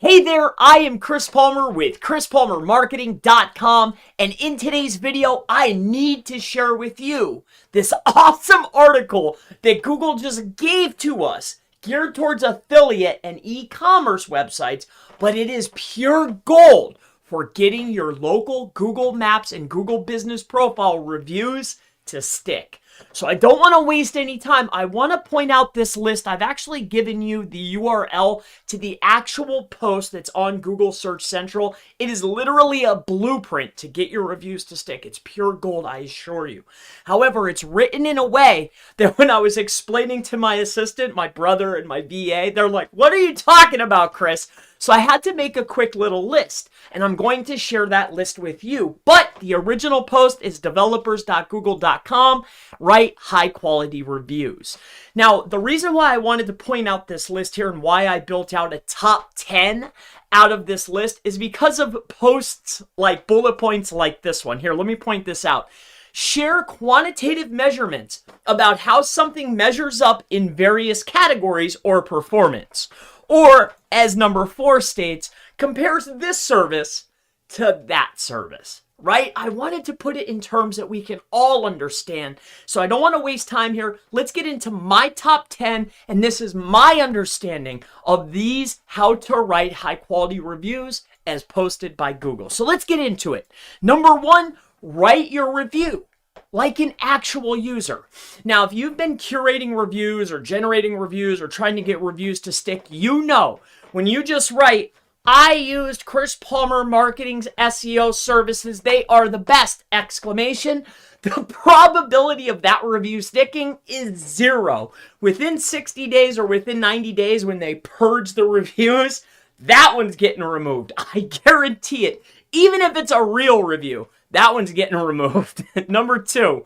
Hey there, I am Chris Palmer with ChrisPalmerMarketing.com, and in today's video, I need to share with you this awesome article that Google just gave to us, geared towards affiliate and e-commerce websites, but it is pure gold for getting your local Google Maps and Google Business Profile reviews to stick. So I don't want to waste any time. I want to point out this list. I've actually given you the URL to the actual post that's on Google Search Central. It is literally a blueprint to get your reviews to stick. It's pure gold, I assure you. However, it's written in a way that when I was explaining to my assistant, my brother, and my VA, they're like, "What are you talking about, Chris?" So I had to make a quick little list, and I'm going to share that list with you. But the original post is developers.google.com. Write high quality reviews. Now, the reason why I wanted to point out this list here and why I built out a top 10 out of this list is because of posts like bullet points like this one. Here, let me point this out. Share quantitative measurements about how something measures up in various categories or performance. Or, as number 4 states, compares this service to that service, right? I wanted to put it in terms that we can all understand. So I don't want to waste time here. Let's get into my top 10, and this is my understanding of these how to write high quality reviews as posted by Google. So let's get into it. Number 1, write your review like an actual user. Now, if you've been curating reviews or generating reviews or trying to get reviews to stick, you know when you just write, "I used Chris Palmer Marketing's SEO services, they are the best!" exclamation, the probability of that review sticking is 0. Within 60 days or within 90 days when they purge the reviews, that one's getting removed. I guarantee it. Even if it's a real review, that one's getting removed. Number 2,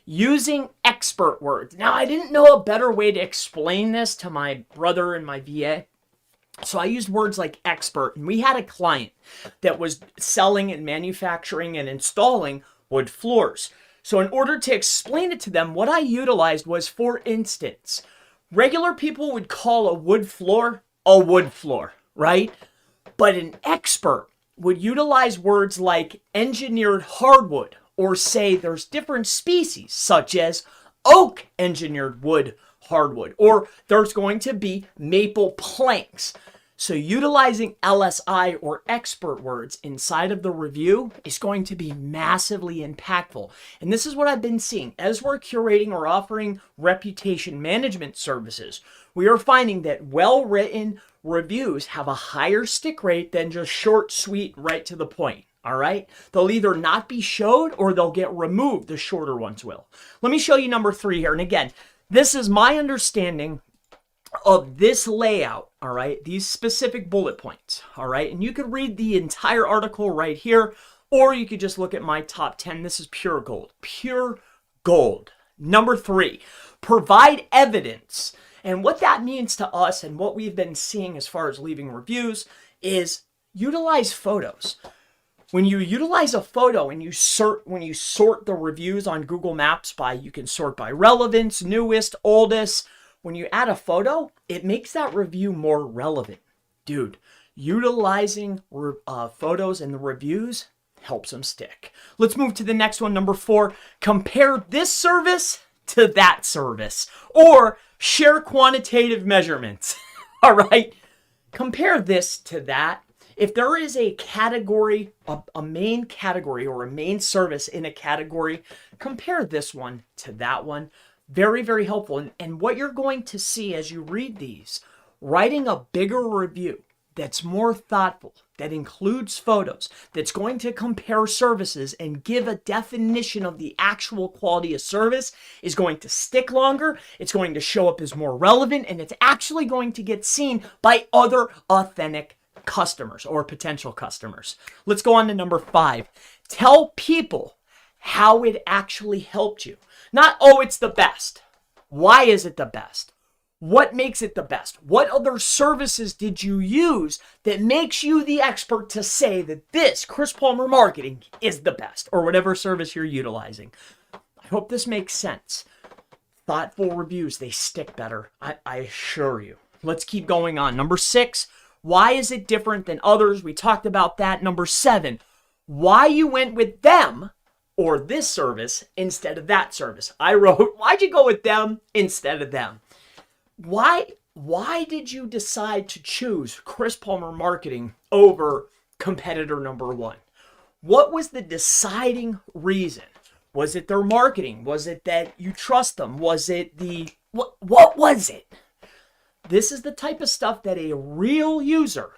using expert words. Now, I didn't know a better way to explain this to my brother and my VA. So I used words like expert, and we had a client that was selling and manufacturing and installing wood floors. So in order to explain it to them, what I utilized was, for instance, regular people would call a wood floor, right? But an expert would utilize words like engineered hardwood, or say there's different species such as oak engineered wood hardwood, or there's going to be maple planks. So utilizing LSI or expert words inside of the review is going to be massively impactful. And this is what I've been seeing as we're curating or offering reputation management services. We are finding that well-written reviews have a higher stick rate than just short, sweet, right to the point. All right? They'll either not be showed or they'll get removed. The shorter ones will. Let me show you number 3 here. And again, this is my understanding of this layout, all right? These specific bullet points, all right? And you could read the entire article right here, or you could just look at my top 10. This is pure gold. Pure gold. Number 3, provide evidence. And what that means to us and what we've been seeing as far as leaving reviews is utilize photos. When you utilize a photo and you sort the reviews on Google Maps by, you can sort by relevance, newest, oldest. When you add a photo, it makes that review more relevant. Dude, utilizing photos in the reviews helps them stick. Let's move to the next one. Number 4, compare this service to that service, or share quantitative measurements. All right, compare this to that. If there is a category, a main category or a main service in a category, compare this one to that one. Very, very helpful. And what you're going to see as you read these, writing a bigger review that's more thoughtful, that includes photos, that's going to compare services and give a definition of the actual quality of service is going to stick longer, it's going to show up as more relevant, and it's actually going to get seen by other authentic customers or potential customers. Let's go on to number 5. Tell people how it actually helped you. Not, oh, it's the best. Why is it the best? What makes it the best? What other services did you use that makes you the expert to say that this Chris Palmer Marketing is the best, or whatever service you're utilizing? I hope this makes sense. Thoughtful reviews, they stick better. I assure you. Let's keep going on. Number 6, Why is it different than others? We talked about that. Number 7, why you went with them or this service instead of that service. I wrote, why'd you go with them instead of them? Why did you decide to choose Chris Palmer Marketing over competitor number 1? What was the deciding reason? Was it their marketing? Was it that you trust them? Was it what was it? This is the type of stuff that a real user,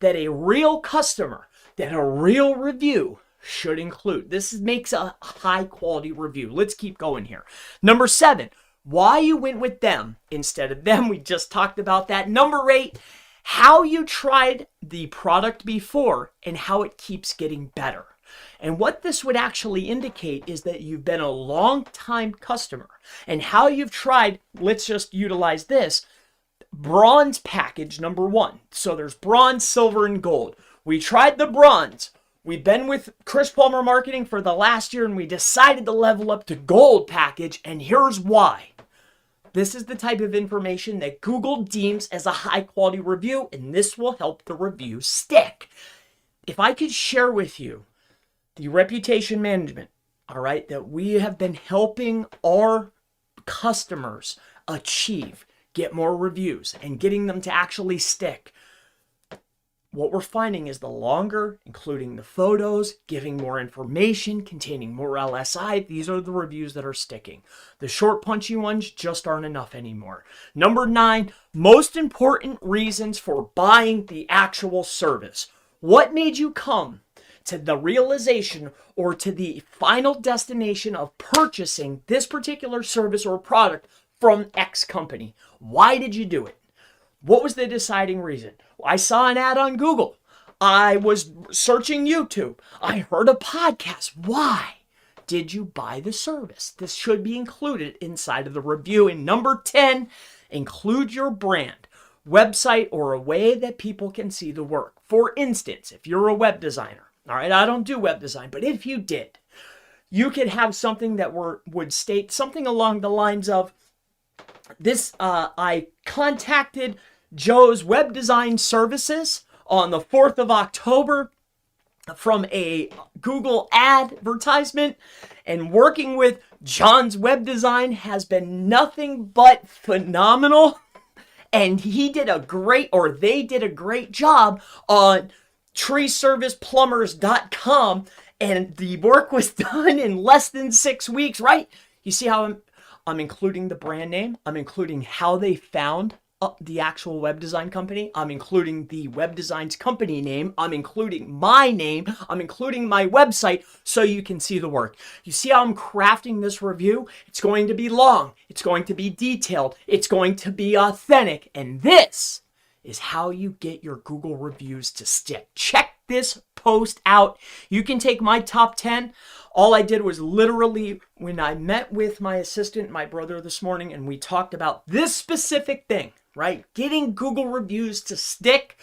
that a real customer, that a real review should include. This makes a high quality review. Let's keep going here. Number 7, why you went with them instead of them. We just talked about that. Number 8, how you tried the product before and how it keeps getting better. And what this would actually indicate is that you've been a long time customer and how you've tried, let's just utilize this, bronze package number 1. So there's bronze, silver, and gold. We tried the bronze. We've been with Chris Palmer Marketing for the last year and we decided to level up to gold package, and here's why. This is the type of information that Google deems as a high quality review, and this will help the review stick. If I could share with you the reputation management, all right, that we have been helping our customers achieve, get more reviews and getting them to actually stick. What we're finding is the longer, including the photos, giving more information, containing more LSI, these are the reviews that are sticking. The short, punchy ones just aren't enough anymore. Number 9, most important reasons for buying the actual service. What made you come to the realization or to the final destination of purchasing this particular service or product from X company? Why did you do it? What was the deciding reason? I saw an ad on Google. I was searching YouTube. I heard a podcast. Why did you buy the service? This should be included inside of the review. And number 10, include your brand, website, or a way that people can see the work. For instance, if you're a web designer, all right, I don't do web design, but if you did, you could have something that would state something along the lines of, this, I contacted Joe's Web Design Services on the 4th of October from a Google advertisement, and working with John's Web Design has been nothing but phenomenal. And he did a great, or they did a great job on treeserviceplumbers.com, and the work was done in less than 6 weeks, right? You see how I'm including the brand name. I'm including how they found the actual web design company. I'm including the web designs company name. I'm including my name. I'm including my website so you can see the work. You see how I'm crafting this review? It's going to be long. It's going to be detailed. It's going to be authentic. And this is how you get your Google reviews to stick. Check this post out. You can take my top 10. All I did was literally, when I met with my assistant, my brother this morning, and we talked about this specific thing, right? Getting Google reviews to stick.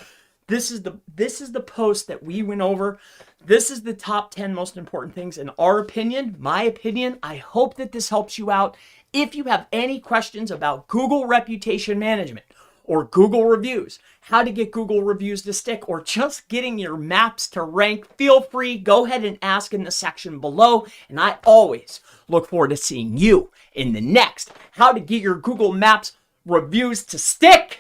This is the post that we went over. This is the top 10 most important things in our opinion, my opinion. I hope that this helps you out. If you have any questions about Google reputation management or Google reviews, how to get Google reviews to stick, or just getting your maps to rank, feel free, go ahead and ask in the section below. And I always look forward to seeing you in the next How to Get Your Google Maps Reviews to Stick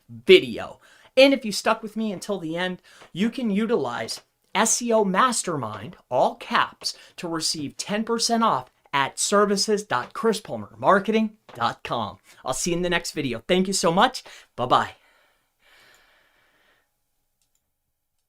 video. And if you stuck with me until the end, you can utilize SEO Mastermind, all caps, to receive 10% off at services.chrispalmermarketing.com. I'll see you in the next video. Thank you so much. Bye-bye.